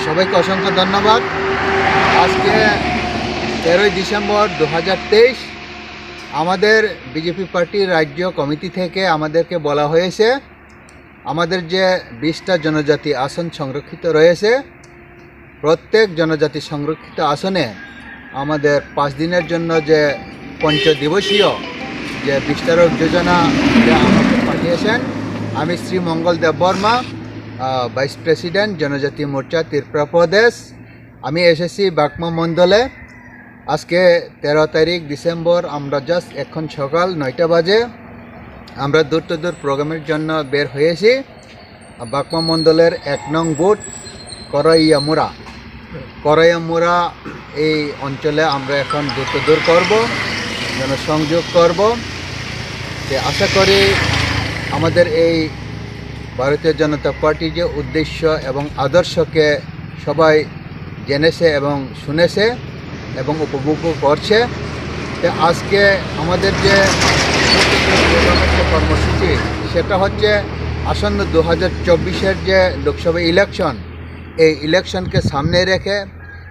সবাইকে অসংখ্য ধন্যবাদ। আজকে 13ই ডিসেম্বর 2023 আমাদের বিজেপি পার্টির রাজ্য কমিটি থেকে আমাদেরকে বলা হয়েছে আমাদের যে 20টা জনজাতি আসন সংরক্ষিত রয়েছে, প্রত্যেক জনজাতি সংরক্ষিত আসনে আমাদের 5 দিনের জন্য যে পঞ্চদিবসীয় যে বিস্তারক যোজনা যা আমাকে পাঠিয়েছেন। আমি শ্রী মঙ্গল দেববর্মা, ভাইস প্রেসিডেন্ট জনজাতি মোর্চা ত্রিপুরা প্রদেশ। আমি এসেছি বাকমা মণ্ডলে। আজকে 13 তারিখ ডিসেম্বর, আমরা জাস্ট এখন সকাল 9টা বাজে আমরা দূর টু দূর প্রোগ্রামের জন্য বের হয়েছি। বাকমা মণ্ডলের 1 নং বুথ করয়ামুরা এই অঞ্চলে আমরা এখন দূর টু দূর করবো, জনসংযোগ করব। আশা করি আমাদের এই ভারতীয় জনতা পার্টির যে উদ্দেশ্য এবং আদর্শকে সবাই জেনেছে এবং শুনেছে এবং উপভোগ করছে। আজকে আমাদের যে কর্মসূচি সেটা হচ্ছে আসন্ন 2024-এর যে লোকসভা ইলেকশন, এই ইলেকশনকে সামনে রেখে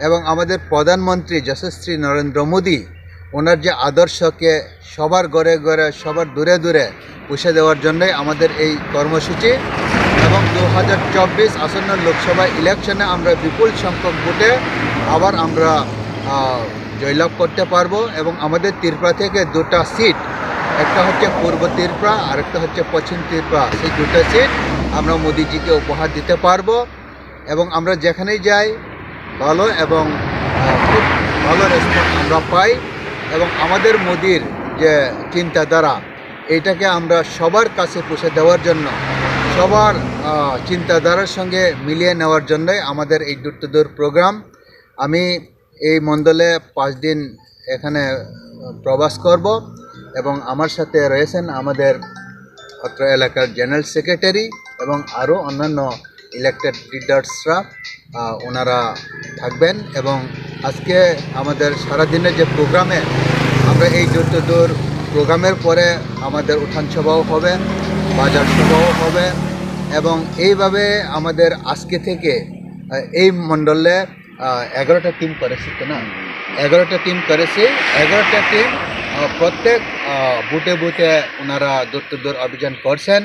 এবং আমাদের প্রধানমন্ত্রী যশস্বী নরেন্দ্র মোদী ওনার যে আদর্শকে সবার ঘরে ঘরে সবার দূরে দূরে পৌঁছে দেওয়ার জন্যই আমাদের এই কর্মসূচি। এবং 2024 আসন্ন লোকসভা ইলেকশনে আমরা বিপুল সংখ্যক ভোটে আবার আমরা জয়লাভ করতে পারবো এবং আমাদের ত্রিপুরা থেকে 2টা সিট, একটা হচ্ছে পূর্ব ত্রিপুরা আর একটা হচ্ছে পশ্চিম ত্রিপুরা, সেই 2টা সিট আমরা মোদিজিকে উপহার দিতে পারবো। এবং আমরা যেখানেই যাই ভালো এবং খুব ভালো রেসপন্স আমরা পাই এবং আমাদের মোদির যে চিন্তাধারা এইটাকে আমরা সবার কাছে পৌঁছে দেওয়ার জন্য, সবার চিন্তাধারার সঙ্গে মিলিয়ে নেওয়ার জন্যই আমাদের এই দূর টু দূর প্রোগ্রাম। আমি এই মণ্ডলে 5 দিন এখানে প্রবাস করব এবং আমার সাথে রয়েছেন আমাদের অত্র এলাকার জেনারেল সেক্রেটারি এবং আরও অন্যান্য ইলেক্টেড লিডার্সরা, ওনারা থাকবেন। এবং আজকে আমাদের সারাদিনের যে প্রোগ্রামে আমরা এই দূর টু দূর প্রোগ্রামের পরে আমাদের উঠান সভাও হবে, বাজার সভাও হবে এবং এইভাবে আমাদের আজকে থেকে এই মণ্ডলে 11টা টিম করেছি তো না, 11টা টিম করেছি। 11টা টিম প্রত্যেক বুথে বুথে ওনারা দূর টু দূর অভিযান করছেন।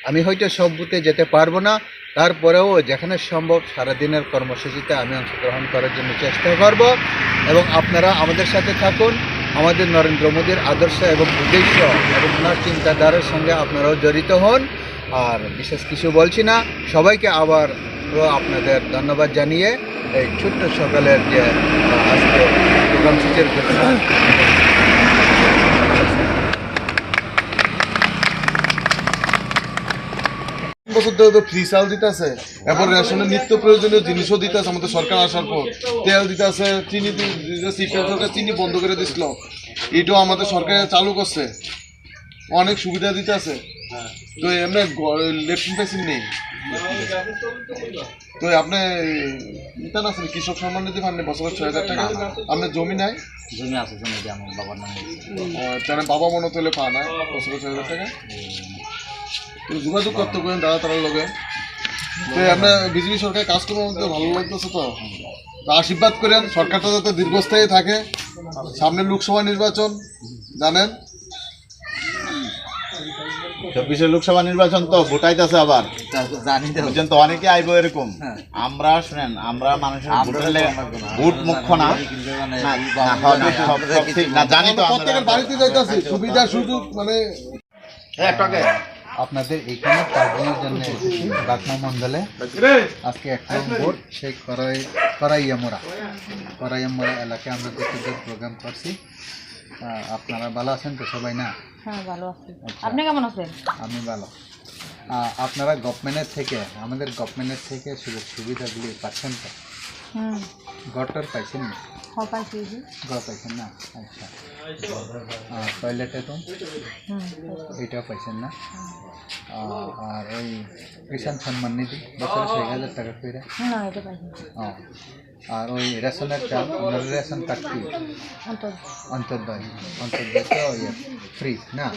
আমি হয়তো সব বুথে যেতে পারবো না, তারপরেও যেখানে সম্ভব সারাদিনের কর্মসূচিতে আমি অংশগ্রহণ করার জন্য চেষ্টা করব। এবং আপনারা আমাদের সাথে থাকুন, আমাদের নরেন্দ্র মোদীর আদর্শ এবং উদ্দেশ্য এবং ওনার চিন্তাধারার সঙ্গে আপনারাও জড়িত হন। আর বিশেষ কিছু বলছি না, সবাইকে আবার আপনাদের ধন্যবাদ জানিয়ে এই ছোট্ট সকালের যে আজকে কর্মসূচির ঘোষণা। বছর ধরে তো ফ্রি চাল দিতেছে, এরপর রেশনের নিত্য প্রয়োজনীয় জিনিসও দিতেছে। আমাদের সরকার আসার পর তেল দিতেছে, চিনি সরকার চিনি বন্ধ করে দিছিল, এটাও আমাদের সরকার চালু করছে, অনেক সুবিধা দিতেছে। তো এমনি লেফটিন পেসিন নেই তো আপনি ইটা না কৃষক সম্মান নিধি পাননি বছর 6,000 টাকা। আপনার জমি নাই? জমি আছে, জমি আমার বাবার নামে। তাহলে বাবা মনে হলে পা না বছর 6,000 টাকা। যোগাযোগ করতে পারেন দাদা তার লগে। তো আপনার বিজেপি সরকার কাজ করবো ভালো লাগতেছে তো আশীর্বাদ করেন, সরকারটা যাতে দীর্ঘস্থায়ী থাকে। সামনে লোকসভা নির্বাচন জানেন, 24-এর লোকসভা নির্বাচন তো ভোটাইতেছে আবার, জানি তো অনেকে আইব এরকম। আমরা শুনেন, আমরা মানুষের ভোট মুখ্য না, জানি তো প্রত্যেকের বাড়িতে যাইতেছি সুবিধা সুযোগ মানে। আপনাদের এইখানে 5 দিনের জন্য এসেছি বাকমা মণ্ডলে। আজকে 1 নং বুথ সেই করয়ামুরা এলাকায় আমরা দূর প্রোগ্রাম করছি। আপনারা ভালো আছেন তো সবাই? না, হ্যাঁ ভালো আছি। আপনি কেমন আছেন? আমি ভালো। আপনারা গভর্নমেন্টের থেকে, আমাদের গভর্নমেন্টের থেকে সুযোগ সুবিধাগুলি পাচ্ছেন তো? ঘরটার পাইছেন না? পাইছি। ঘর পাইছেন না? আচ্ছা। টয়লেটে তো এইটাও পাইছেন না? আর ওই কিষাণ সম্মান নিধি বছরে 6,000 টাকা করে? না, এটা পাইছি। আর ওই রেশনের চাল, আপনার রেশন কার্ড কি? অন্তর্দয় তো ফ্রি না?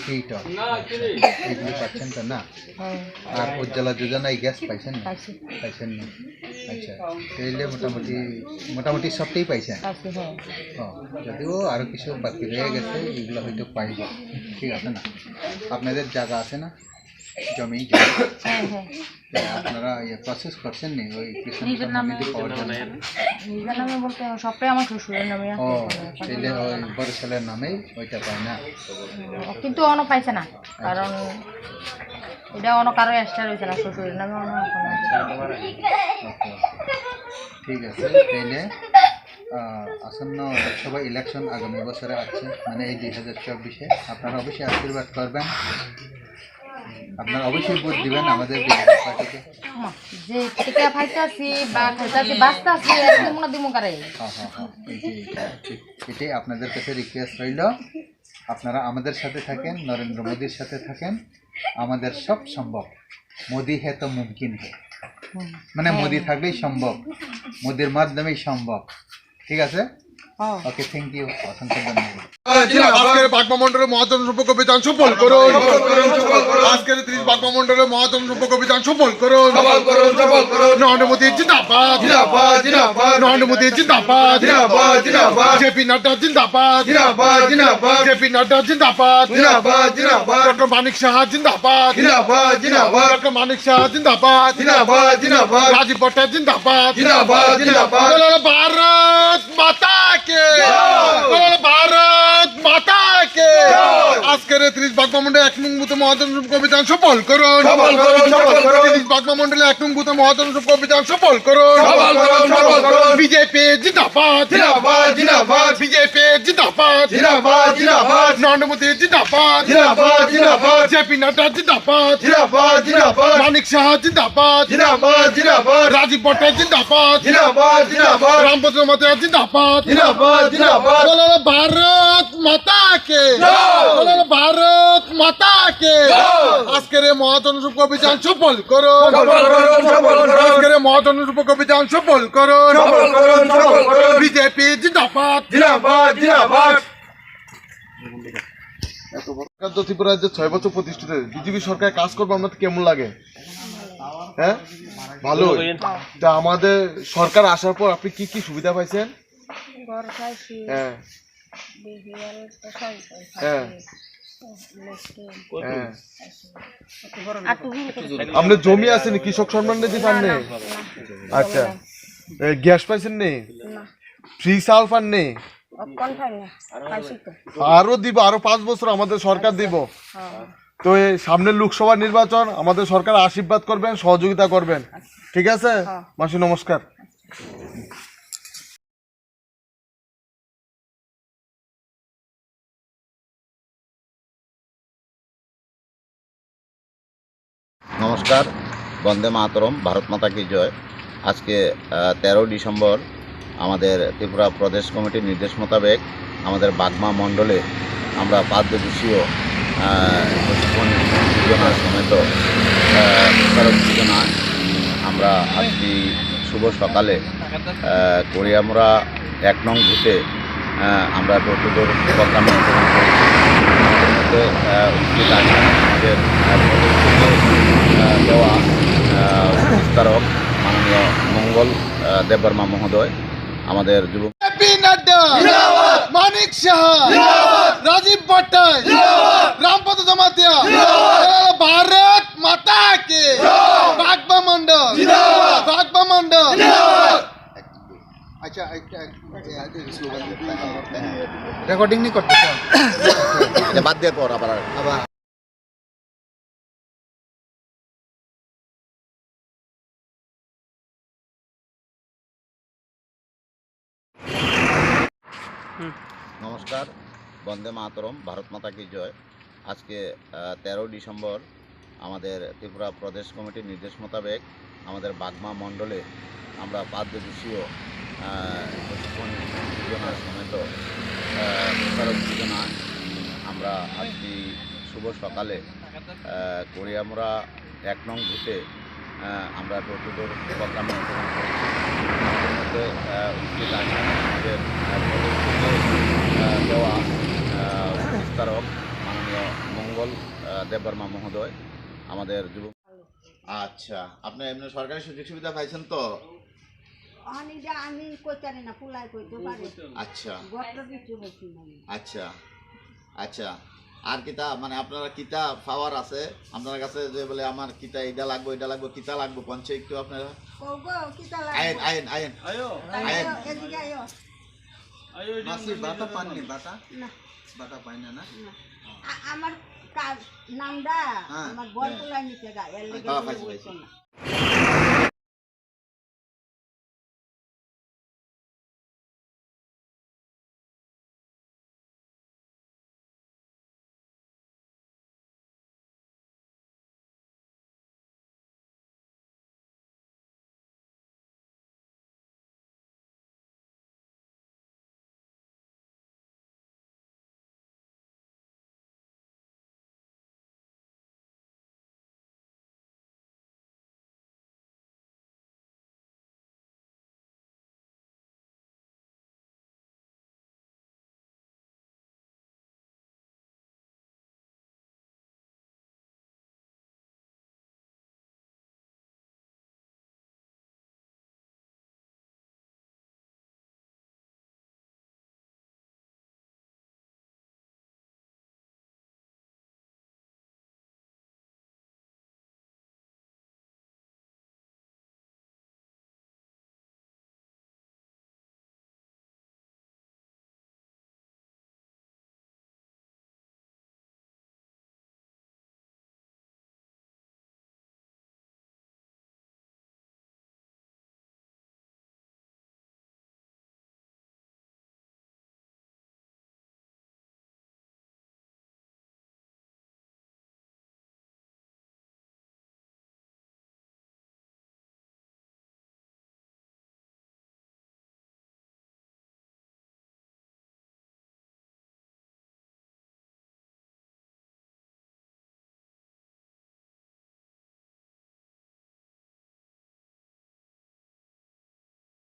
ফ্রিটা এইগুলি পাচ্ছেন তো না? আর উজ্জ্বলা যোজনায় গ্যাস পাইছেন না? পাইছেন না? আচ্ছা তাহলে মোটামুটি মোটামুটি সবটাই পাইছেন পাইছি হ্যাঁ যদিও আরও কিছু বাকি রয়ে গেছে এগুলো হয়তো পাইব ঠিক আছে না আপনাদের জায়গা আছে না জমি হ্যাঁ হ্যাঁ আপনারা প্রসেস করছেন নি ওই কৃষক নিজের নামে সম্মানিধি পাওয়ার জন্য নিজের নামে বলতে সবটাই আমার শ্বশুরের নামে ও আছে তাহলে ওই বড় ছেলের নামেই ওইটা পায় না কিন্তু অন্য পাইছে না কারণ এটা অন্য কারো এক্সট্রা রয়েছে না শ্বশুরের নামে অন্য এখন ওকে ঠিক আছে তাইলে আসন্ন লোকসভা ইলেকশন আগামী বছরে আছে মানে এই 2024-এ আপনারা অবশ্যই আশীর্বাদ করবেন আপনারা অবশ্যই ভোট দিবেন আমাদের বিজেপি পার্টিকে যে টিকা ফাইতাছি বা খাইতাছি বাঁচতাছি এরকম না দিমু কারে হ্যাঁ হ্যাঁ হ্যাঁ ঠিক এটাই আপনাদের কাছে রিকোয়েস্ট রইল আপনারা আমাদের সাথে থাকেন নরেন্দ্র মোদীর সাথে থাকেন আমাদের সব সম্ভব মোদি হে তো মুমকিন হে মানে মোদি থাকলেই সম্ভব মোদির মাধ্যমেই সম্ভব ঠিক আছে ওকে থ্যাংক ইউ অসংখ্য ধন্যবাদ আজকের বাগমা মন্ডলের মহাজন সম্পর্ক অভিযান সফল করুন আজকের 30 বাগমা মন্ডলের মহাজন সম্পর্ক অভিযান সফল করুন নরেন্দ্র মোদী জিন্দাবাদ নরেন্দ্র মোদী জিন্দাবাদ জেপি নাড্ডা জিন্দাবাদ জেপি নাড্ডা জিন্দাবাদ ডক্টর মানিক সাহা জিন্দাবাদ ডক্টর মানিক সাহা জিন্দাবাদ রাজীব ভট্টাচার্য জিন্দাবাদ ভারত মাতা কে ভারত মাতা কে আজকের 30 বাগমা মন্ডলে 1 নং বুথে মহাজন সম্পর্ক অভিযান সফল করুন 30 বাগমা মন্ডলে 1 নং বুথে মহাজন সম্পর্ক অভিযান সফল করুন বিজেপি জিন্দাবাদ বিজেপি জিন্দাবাদ নরেন্দ্র মোদী জিন্দাবাদ জেপি নাড্ডা জিন্দাবাদ মানিক সাহা জিন্দাবাদ রাজীব ভট্টাচার্য জিন্দাবাদ রামভদ্র মাতা জিন্দাবাদ বলো ভারত মাতা কে ভারত মাতা কে আজকের মহাজন সম্পর্ক অভিযান সফল করুন আজকের মহাজন সম্পর্ক অভিযান সফল করুন বিজেপি জিন্দাবাদ ত্রিপুরা রাজ্যে 6 বছর প্রতিষ্ঠিত বিজেপি সরকার কাজ করবে আপনার কেমন লাগে হ্যাঁ ভালো তা আমাদের সরকার আসার পর আপনি কি কি সুবিধা পাইছেন হ্যাঁ হ্যাঁ আপনার জমি আছে নি কৃষক সম্মান নিধি পান নি আচ্ছা গ্যাস পাইছেন নি ফ্রি চাল পান নি আরো দিব আরো 5 বছর আমাদের সরকার দিব তো এই সামনের লোকসভা নির্বাচন আমাদের সরকার আশীর্বাদ করবেন সহযোগিতা করবেন ঠিক আছে মাসি নমস্কার নমস্কার বন্দে মাতরম ভারত মাতা কি জয় আজকে 13 ডিসেম্বর আমাদের ত্রিপুরা প্রদেশ কমিটির নির্দেশ মোতাবেক আমাদের বাগমা মণ্ডলে আমরা পাদ্যদূষীয় প্রশিক্ষণ যোজনা সমেত প্রচারক যোজনা আমরা আজকে শুভ সকালে করিয়ামরা 1 নং বুথে আমরা ডোর টু ডোর প্রোগ্রাম অনুসরণ করেছি উপস্থিত আছেন আমাদের দেওয়া বিস্তারক মাননীয় মঙ্গল দেববর্মা মহোদয় আমাদের যুব মানিক সাহা রাজীব ভট্টাচার্য রামপদ জমাতিয়া ভারত মাতা কে বাগমা মন্ডল আচ্ছা রেকর্ডিং নি করতে বাদ দেওয়ার পর আবার নমস্কার বন্দে মাতরম ভারত মাতা কি জয় আজকে 13 ডিসেম্বর আমাদের ত্রিপুরা প্রদেশ কমিটির নির্দেশ মোতাবেক আমাদের বাগমা মণ্ডলে আমরা পাদ্যদূষীয় প্রশিক্ষণ যোজনা সমেত প্রচারক যোজনা আমরা আজকে শুভ সকালে করিয়ামরা 1 নং বুথে আমরা ডোর টু ডোর প্রোগ্রাম অনুসরণ করেছি উপস্থিত আছেন আমাদের দেওয়া বিস্তারক মাননীয় মঙ্গল দেববর্মা মহোদয় আমাদের যুব আচ্ছা আপনি এমনি সরকারি সুযোগ সুবিধা পাইছেন তো অনিডা আমি কইতারি না পুলাই কইতে পারি আচ্ছা গত্র কিছু হইছি না আচ্ছা আচ্ছা আর কিতা মানে আপনারা কিতা পাওয়ার আছে আপনার কাছে যে বলে আমার কিতা এটা লাগবে কিতা লাগবে পঞ্চে একটু আপনারা কওগো কিতা আইন লাগে আইন আইন আইন এদিকে আয়ো মাসি বাতা পাননি বাতা না বাতা পাই না না না। আমার নামটা হ্যাঁ, আমার বল পুলাই নিতে গা এর লেগে হ্যাঁ, বলছো পাইছি, না